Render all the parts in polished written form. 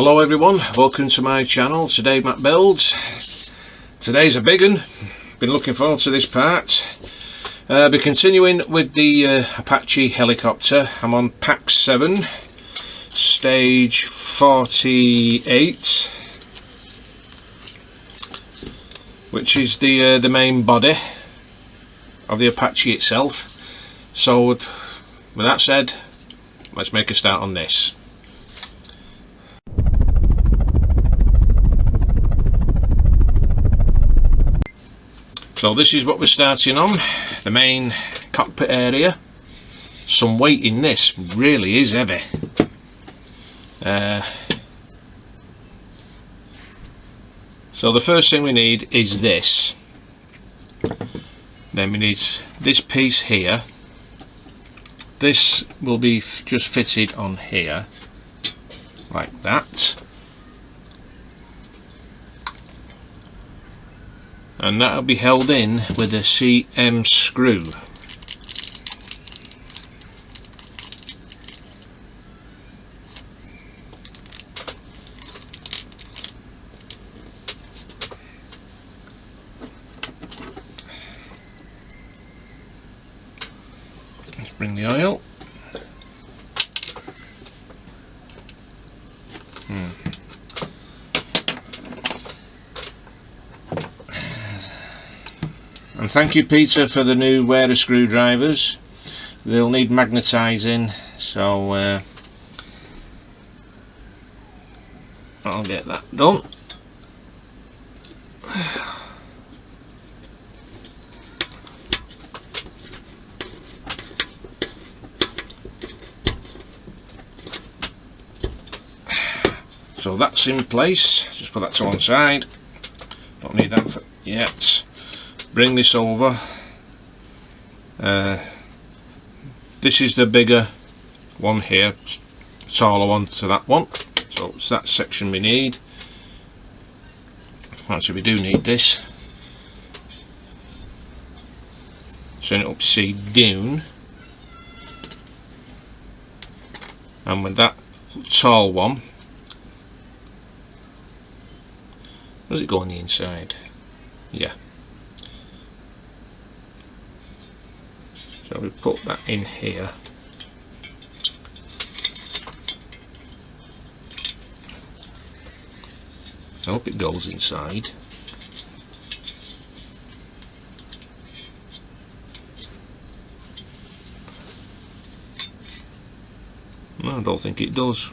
Hello everyone, welcome to my channel. Today Matt Builds. Today's a big one. Been looking forward to this part. Be continuing with the Apache helicopter. I'm on pack 7, stage 48, which is the main body of the Apache itself. So with that said, let's make a start on this. So this is what we're starting on, the main cockpit area. Some weight in this, really is heavy. So the first thing we need is this. Then we need this piece here. This will be just fitted on here, like that. And that'll be held in with a CM screw. Let's bring the oil. And thank you, Peter, for the new wearer screwdrivers. They'll need magnetising, so I'll get that done. So that's in place. Just put that to one side. Don't need that for yet. Bring this over. This is the bigger one here, taller one to that one. So it's that section we need. Actually, we do need this. Turn it up to see down. And with that tall one, does it go on the inside? Yeah. So we put that in here. I hope it goes inside. No, I don't think it does.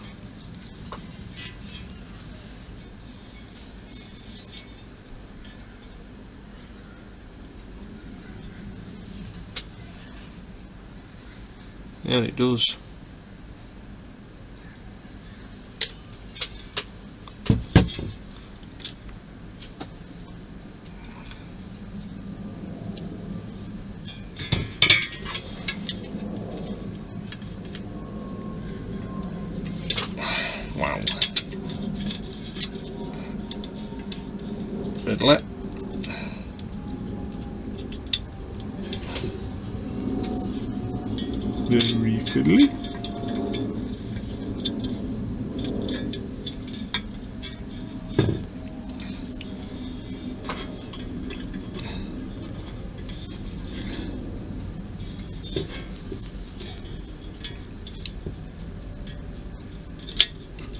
Yeah, it does. Wow. Fiddle it. Very fiddly.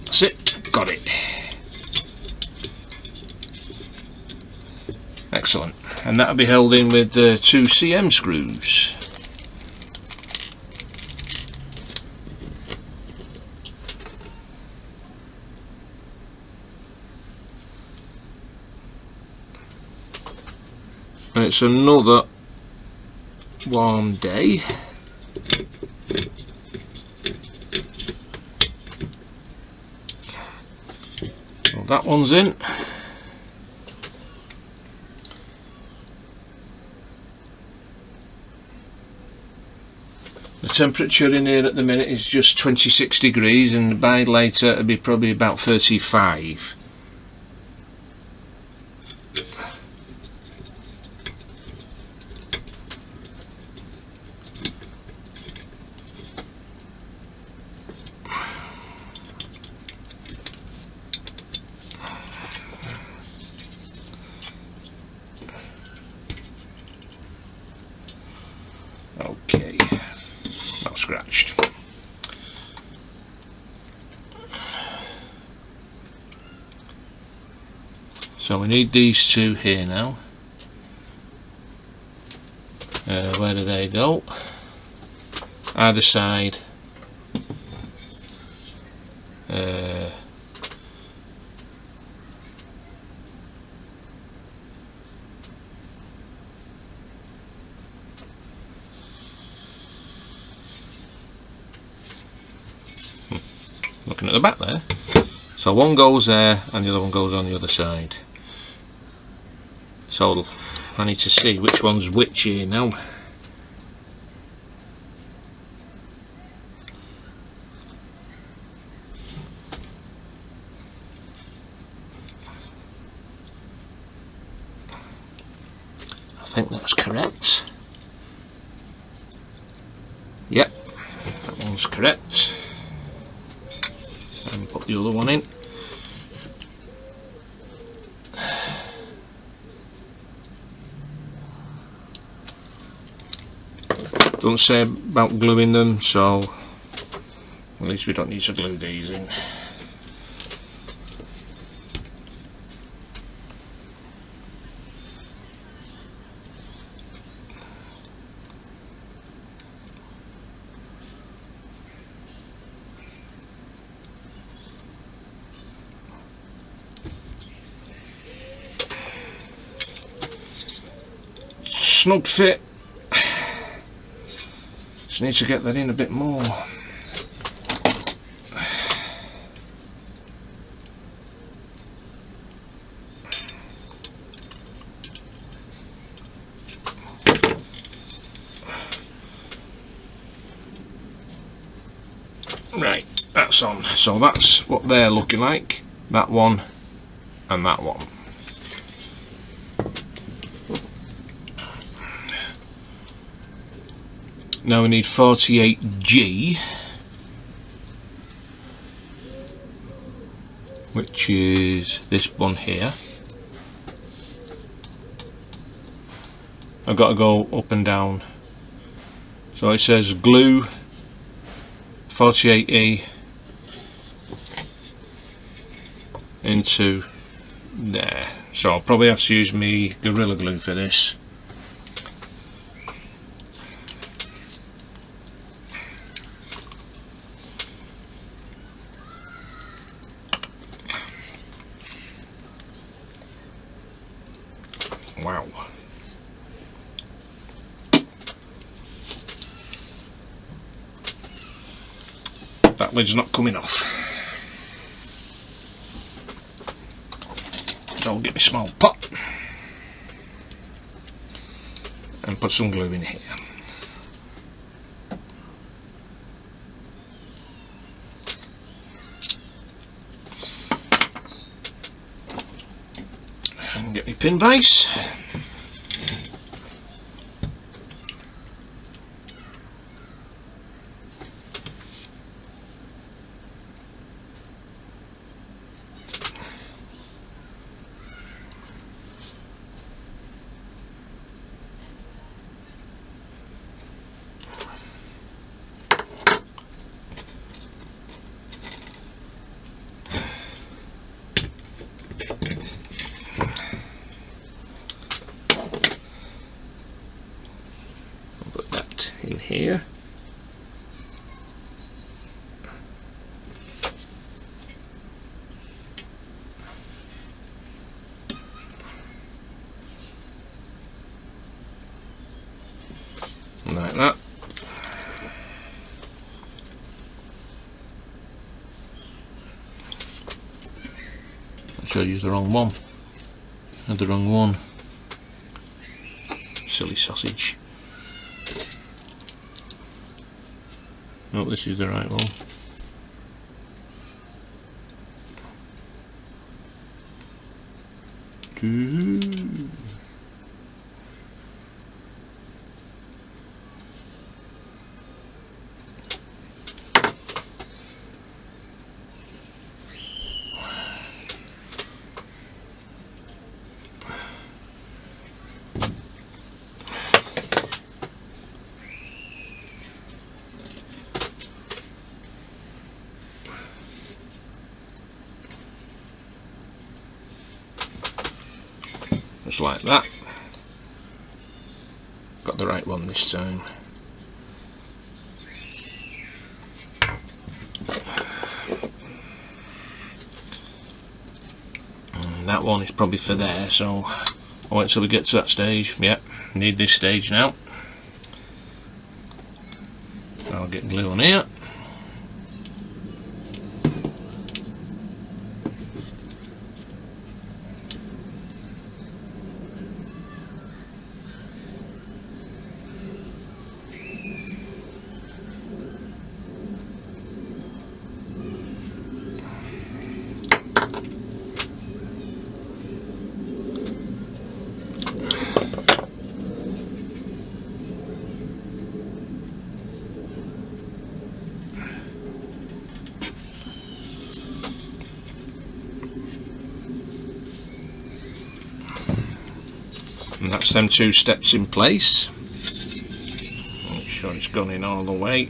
That's it, got it. Excellent. And that'll be held in with 2 CM screws. And it's another warm day. Well, that one's in. The temperature in here at the minute is just 26 degrees, and by later it'll be probably about 35. scratched. So we need these two here now. Where do they go? Either side. Looking at the back there. So one goes there and the other one goes on the other side. So I need to see which one's which here now. I think that's correct. Yep, that one's correct. And put the other one in. Don't say about gluing them, so at least we don't need to glue these in. Snug fit. Just need to get that in a bit more. Right, that's on. So that's what they're looking like. That one and that one. Now we need 48G, which is this one here. I've got to go up and down. So it says glue 48E into there. So I'll probably have to use me Gorilla Glue for this. Wow. That lid's not coming off. So I'll get my small pot and put some glue in here. And get my pin vise. Put that in here. Like that. I showed you the wrong one. I had the wrong one. Silly sausage. Oh, this is the right one. just like that. Got the right one this time. And that one is probably for there, so I'll wait until we get to that stage. Yep, need this stage now. I'll get glue on here. And that's them 2 steps in place. Make sure it's gone in all the way.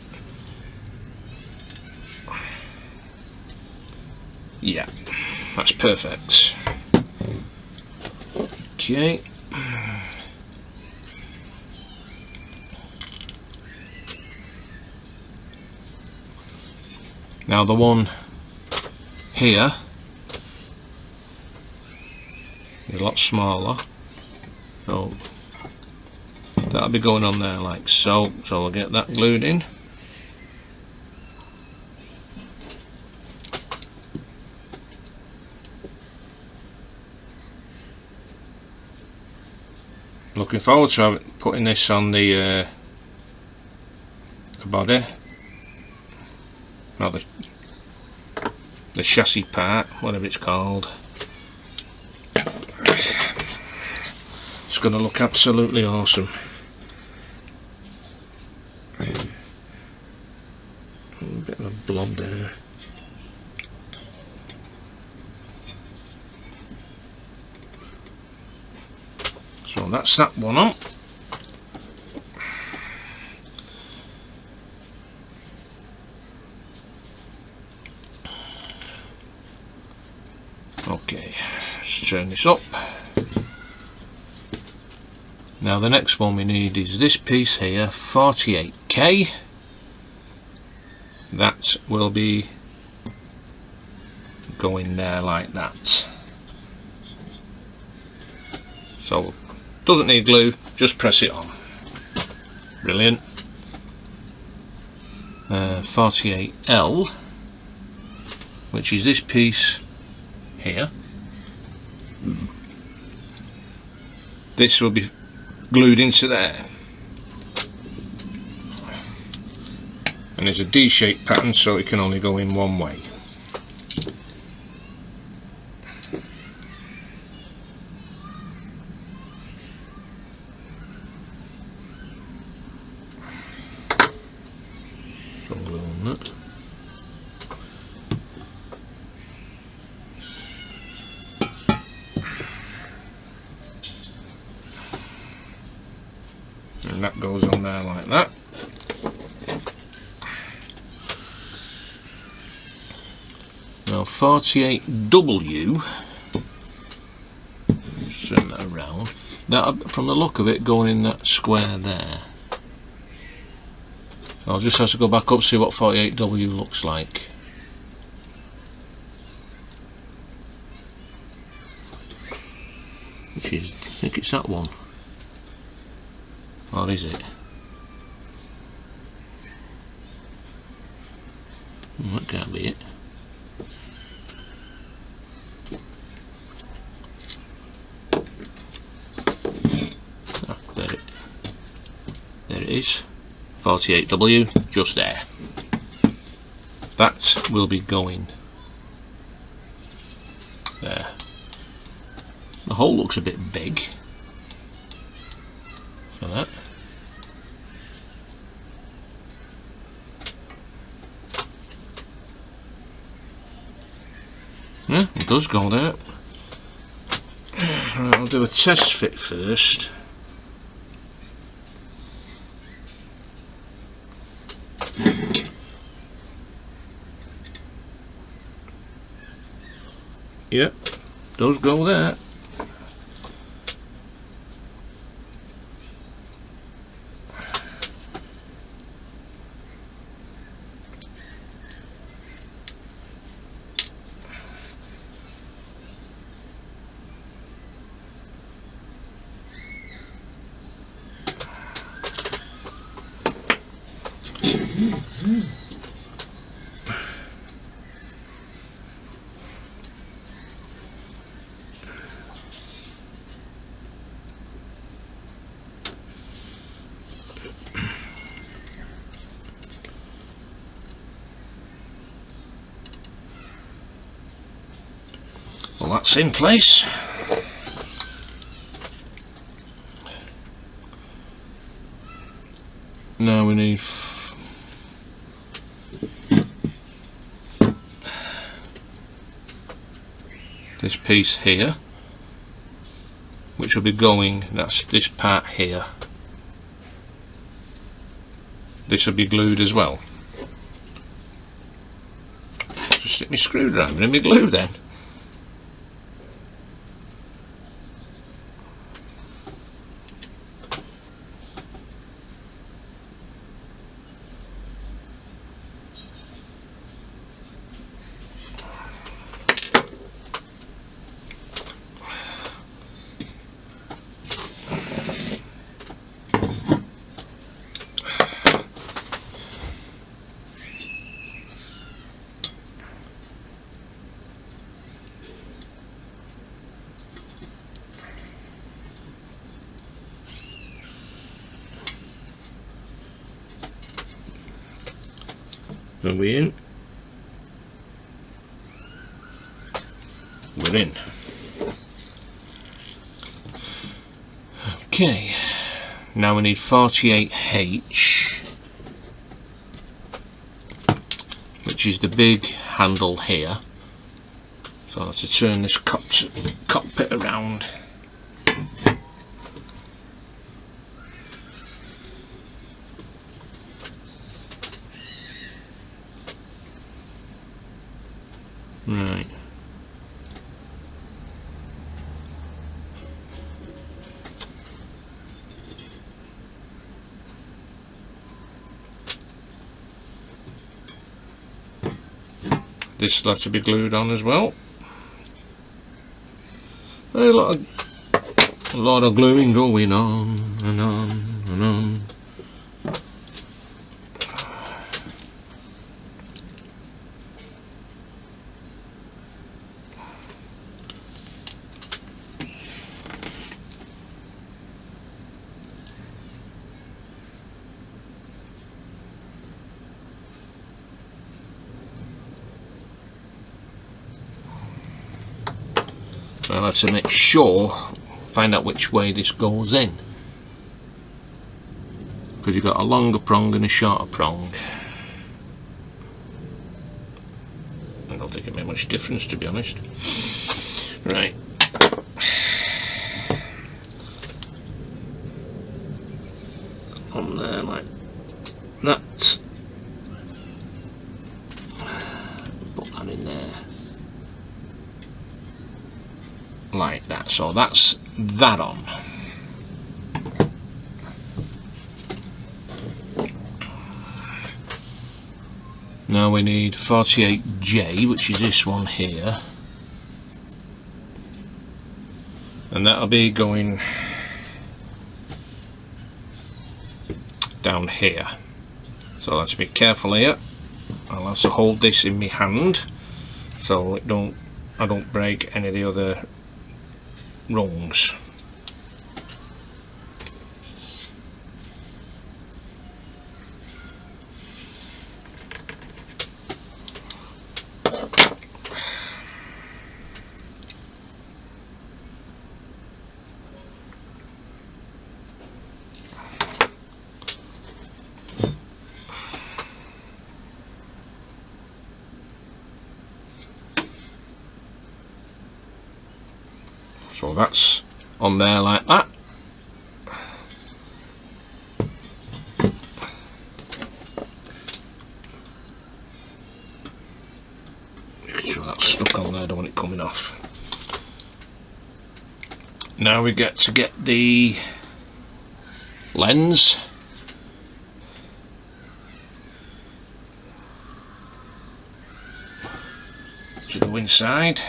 Yeah, that's perfect. Okay. Now the one here is a lot smaller. So that'll be going on there like so. So I'll get that glued in. Looking forward to putting this on the body. Not the chassis part, whatever it's called. It's going to look absolutely awesome. A bit of a blob there. So that's that one on. Okay, let's turn this up. Now the next one we need is this piece here, 48K. That will be going there like that. So doesn't need glue, just press it on. Brilliant. 48L, which is this piece here. This will be glued into there, and there's a D-shaped pattern, so it can only go in one way. Some glue on that. And that goes on there like that. Now 48W, turn that around. That, from the look of it, going in that square there. I'll just have to go back up, see what 48W looks like. Which is, I think it's that one. Or is it? That can't be it. Ah, there it is. 48W, just there. That will be going there. The hole looks a bit big. So that. Yeah, it does go there. I'll do a test fit first. Yep, does go there. Well, that's in place. Now we need this piece here, which will be going, that's this part here. This will be glued as well. Just stick my screwdriver in my glue then. Are we in? We're in. Okay, now we need 48H, which is the big handle here. So I have to turn this cockpit around. Right. This will have to be glued on as well. A lot of gluing going on and on and on. I'll have to make sure, find out which way this goes in, because you've got a longer prong and a shorter prong. I don't think it made much difference, to be honest. Right. On there like that. Put that in there. Like that, so that's that on. Now we need 48J, which is this one here, and that'll be going down here. So I'll have to be careful here. I'll have to hold this in my hand so I don't break any of the other rungs. So that's on there like that. Making sure that's stuck on there, I don't want it coming off. Now we get to get the lens. To go inside.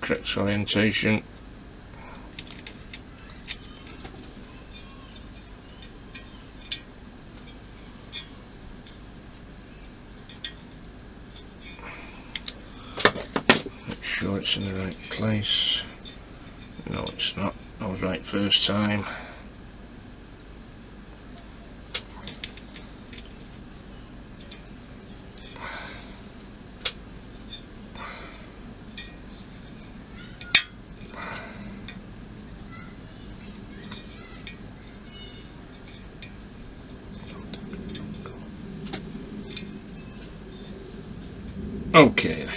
correct orientation. Make sure it's in the right place. No, it's not. I was right first time. Okay.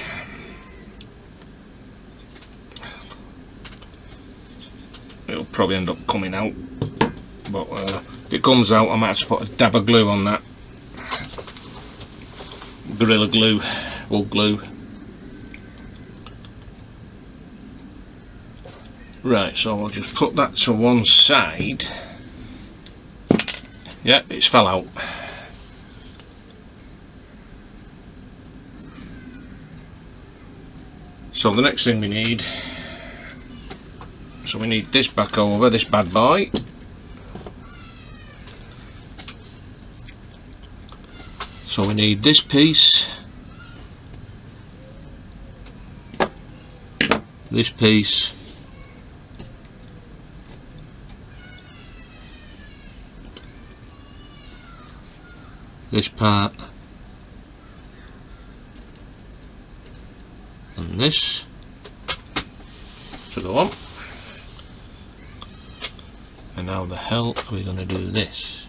It'll probably end up coming out, but if it comes out I might have to put a dab of glue on that. Gorilla glue, wool glue. Right, so I'll just put that to one side. Yeah, it's fell out. So the next thing we need, so we need this back over, this bad boy. So we need this piece, this piece, this part, and this to go on. And how the hell are we going to do this?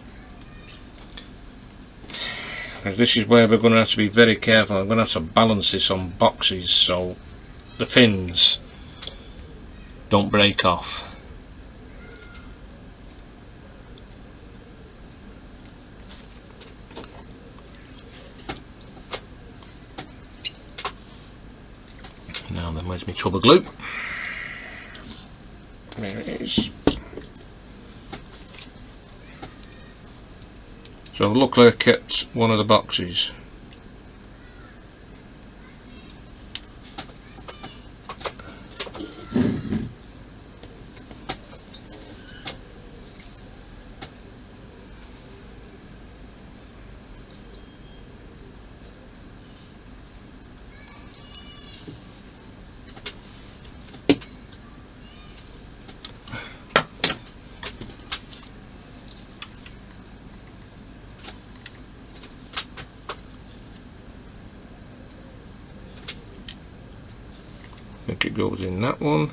Because this is where we're going to have to be very careful. I'm going to have to balance this on boxes so the fins don't break off. Now then, where's my tub of glue? There it is. So luckily I kept one of the boxes. I think it goes in that one.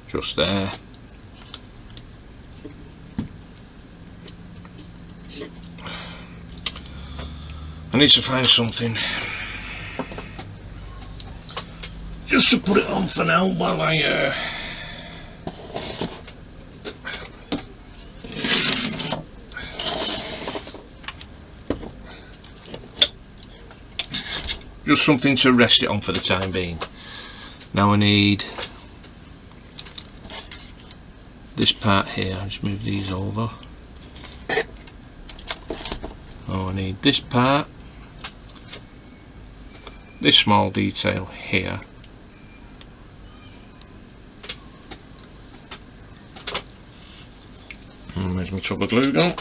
Just there. I need to find something just to put it on for now while I just something to rest it on for the time being. Now I need this part here. I'll just move these over. Oh, I need this part, this small detail here, and where's my tub of glue gone?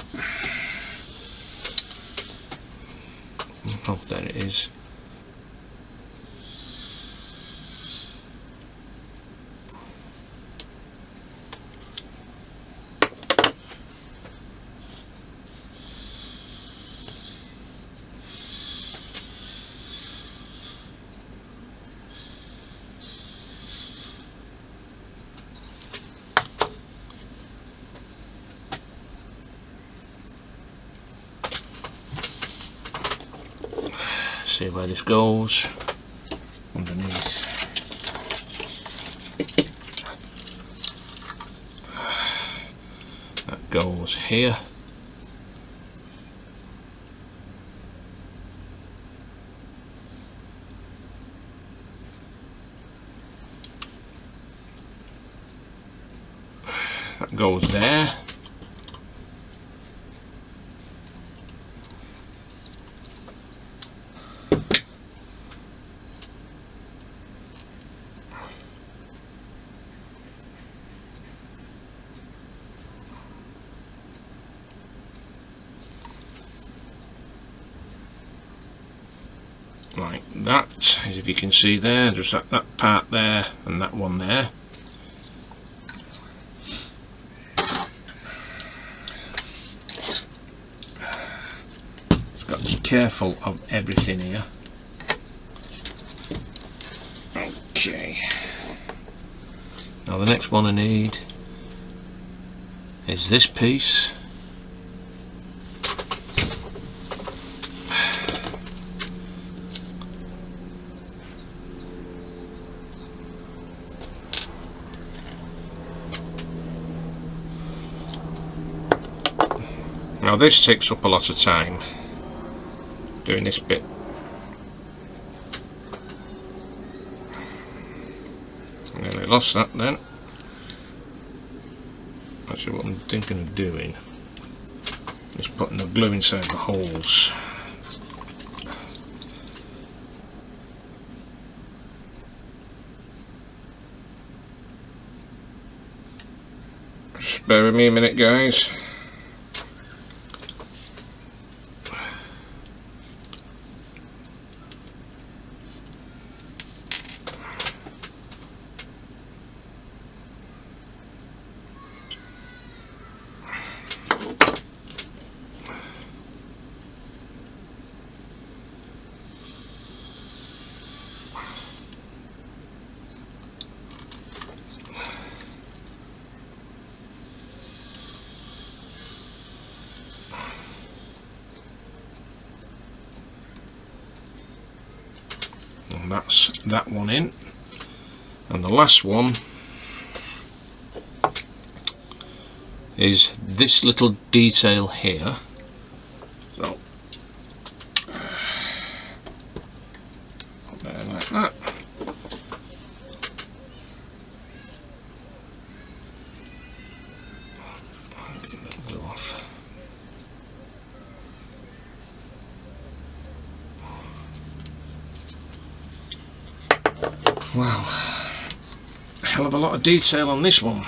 Oh, there it is. See where this goes underneath. That goes here. That goes there. And that, as if you can see there, just that part there and that one there. Just got to be careful of everything here. Okay. Now the next one I need is this piece. Now this takes up a lot of time, doing this bit. I nearly lost that then. Actually what I'm thinking of doing is putting the glue inside the holes. Just bear with me a minute, guys. And that's that one in, and the last one is this little detail here. So there like that. Go off. Wow, a hell of a lot of detail on this one.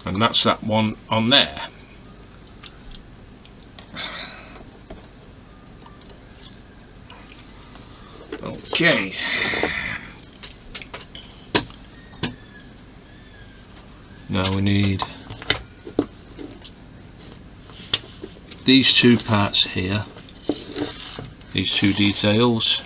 And that's that one on there. Okay. Now we need these two parts here, these two details.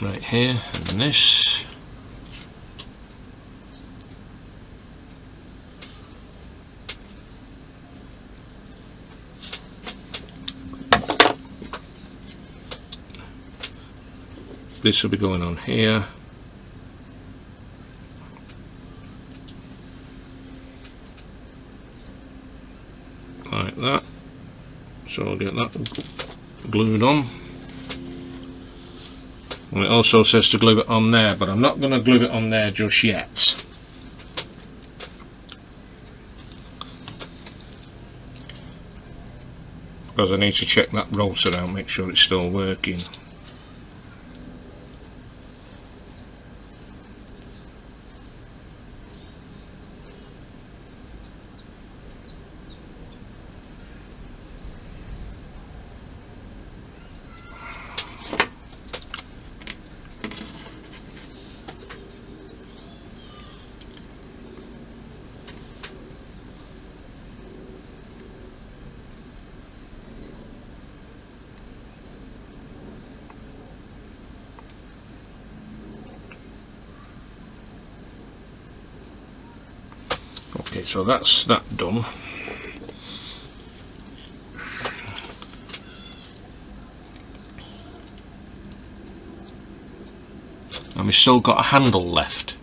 Right here, and this. This will be going on here. Like that. So I'll get that glued on. And it also says to glue it on there, but I'm not going to glue it on there just yet. Because I need to check that rotor out, make sure it's still working. Okay, so that's that done. And we still got a handle left,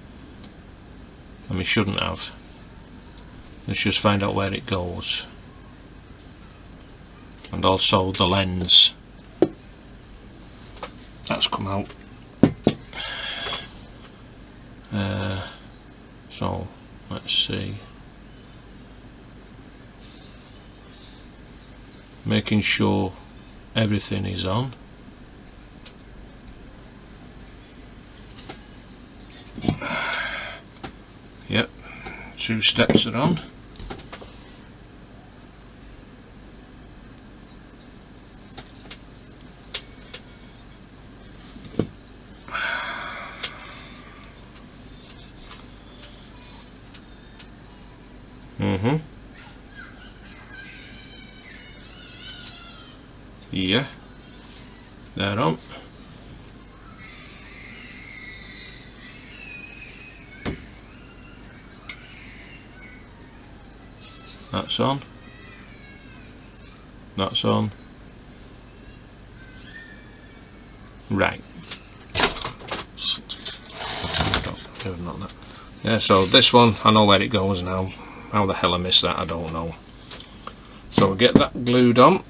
and we shouldn't have. Let's just find out where it goes, and also the lens that's come out. So let's see, making sure everything is on. Yep, 2 steps are on. Yeah, they're on. That's on. That's on. Right. Not that. Yeah, so this one, I know where it goes now. How the hell I missed that, I don't know. So we'll get that glued on.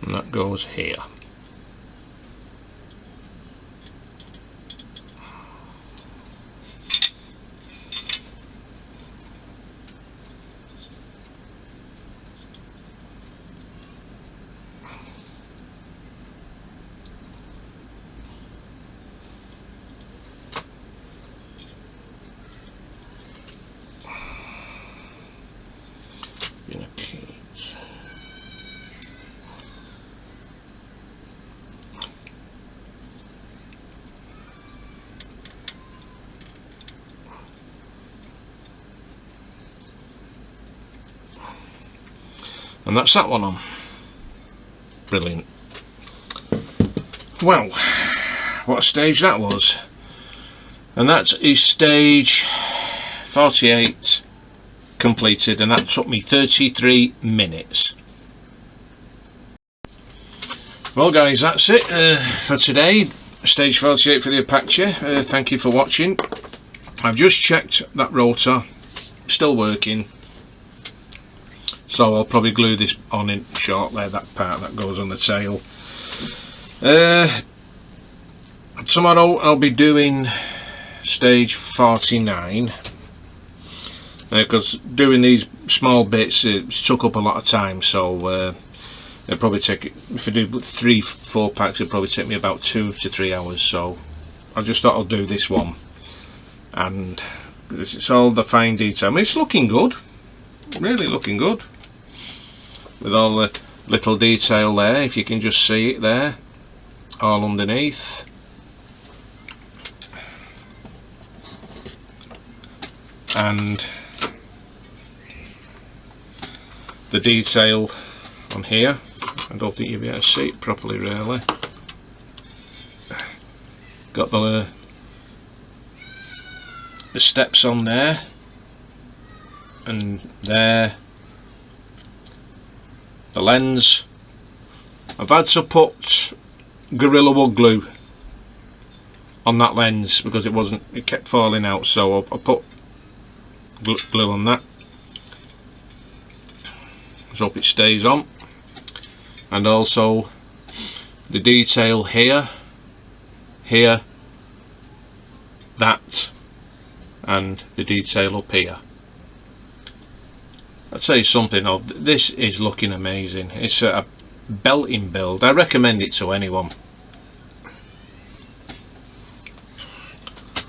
And that goes here. And that's that one on. Brilliant. Well, what a stage that was. And that is stage 48 completed, and that took me 33 minutes. Well guys, that's it for today. Stage 48 for the Apache. Thank you for watching. I've just checked that rotor, still working. So I'll probably glue this on in shortly, that part that goes on the tail. Tomorrow I'll be doing stage 49, because doing these small bits it took up a lot of time, so it'll probably take, if I do 3-4 packs, it'll probably take me about 2 to 3 hours. So I just thought I'll do this one, and it's all the fine detail. I mean, it's looking good, really looking good, with all the little detail there, if you can just see it there, all underneath. And the detail on here, I don't think you'll be able to see it properly really. Got the steps on there, and there, the lens. I've had to put Gorilla Wood glue on that lens because it kept falling out, so I put glue on that. Let's hope it stays on. And also the detail here, that, and the detail up here. I'd say something of this is looking amazing. It's a belting build. I recommend it to anyone.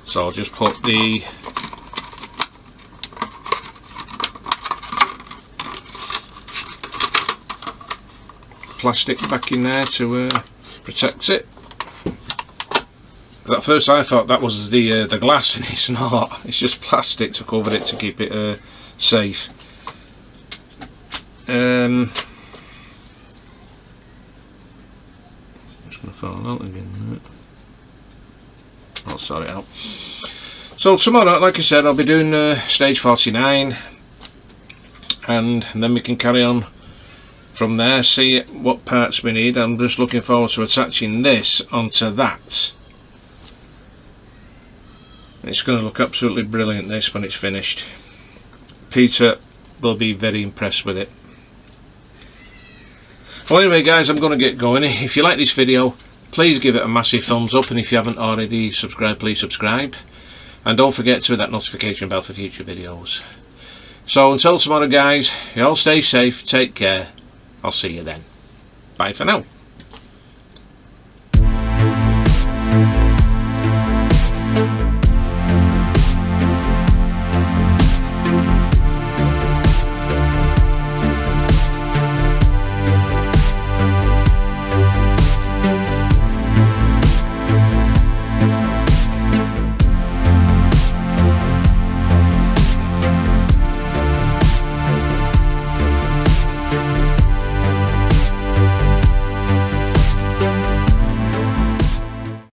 So I'll just put the plastic back in there to protect it. At first I thought that was the glass, and it's not. It's just plastic to cover it to keep it safe. I'm just going to fall out again. I'll sort it out. So tomorrow, like I said, I'll be doing stage 49. and then we can carry on from there, see what parts we need. I'm just looking forward to attaching this onto that. It's going to look absolutely brilliant, this, when it's finished. Peter will be very impressed with it. Well, anyway guys, I'm going to get going. If you like this video, please give it a massive thumbs up, and if you haven't already subscribed, please subscribe, and don't forget to hit that notification bell for future videos. So until tomorrow guys, you all stay safe, take care, I'll see you then. Bye for now.